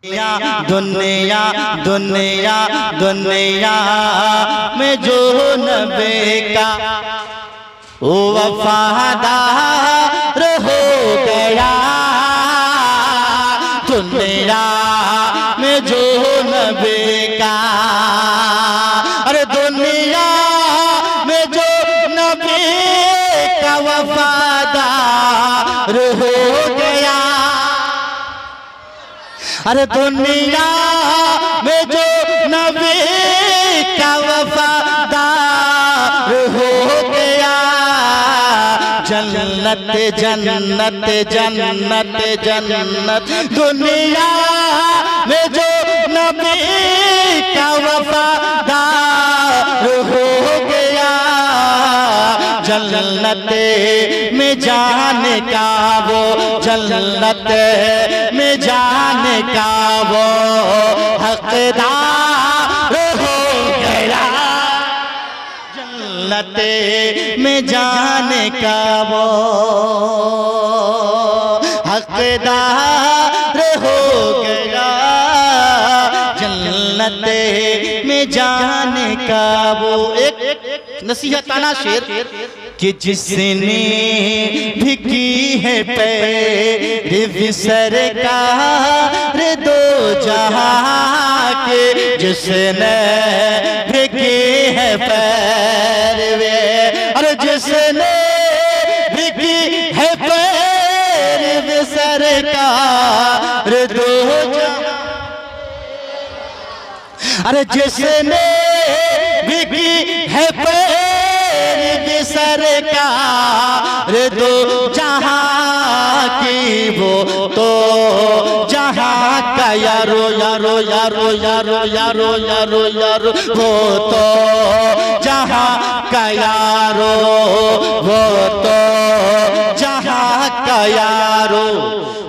दुनिया दुनिया दुनिया में जो नबी का वो वफादार हो गया, दुनिया में जो नबी का, अरे दुनिया में जो नबी का वफादार हो गया, अरे दुनिया में जो नबी का वफादार हो गया, जन्नत जन्नत जन्नत जन्नत, दुनिया में जो नबी का वफादार हो गया, जन्नत में जाने का वो, जन्नत में जाने का वो हकदार हो गया, जन्नत में जाने का वो हकदार हो गया, जन्नत में जाने का वो। एक नसीहताना शेर कि जिसने भी की है पैरवी सरकार दो जहां के, जिसने भी की है पैरवी, और जिसने भी की है पैरवी सरकार दो जहां, अरे जिसने भी की है पैरवी सरकार दो जहां की, वो तो जहां का यारो यारो यारो यारो यारो यारो यारो, वो तो जहां का यारो, वो तो जहां का यारो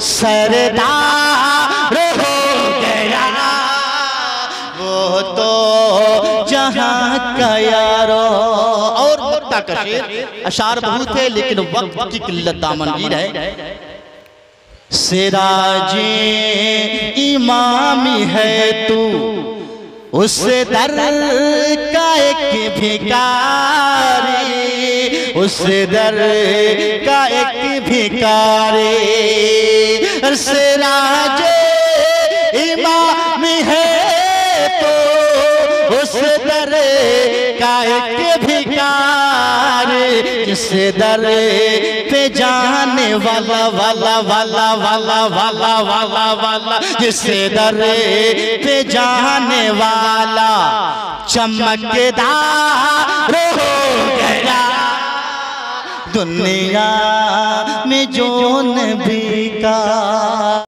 सरदार हो गया, वो तो जहां का यारो। और मक्का का शेर, अशार बहुत है लेकिन वक्त की किल्लत दामनगीर है। सिराजे इमामी है तू, उस दर का एक भिखारी, उस दर का एक भिखारी, सिराजे इमामी है तो उस दर का एक भिखारी, जिस दर पे जाने वाला वाला वाला वाला वाला वाला वाला, जिस दर पे जाने वाला चमकदार हो गया, दुनिया में जो नबी का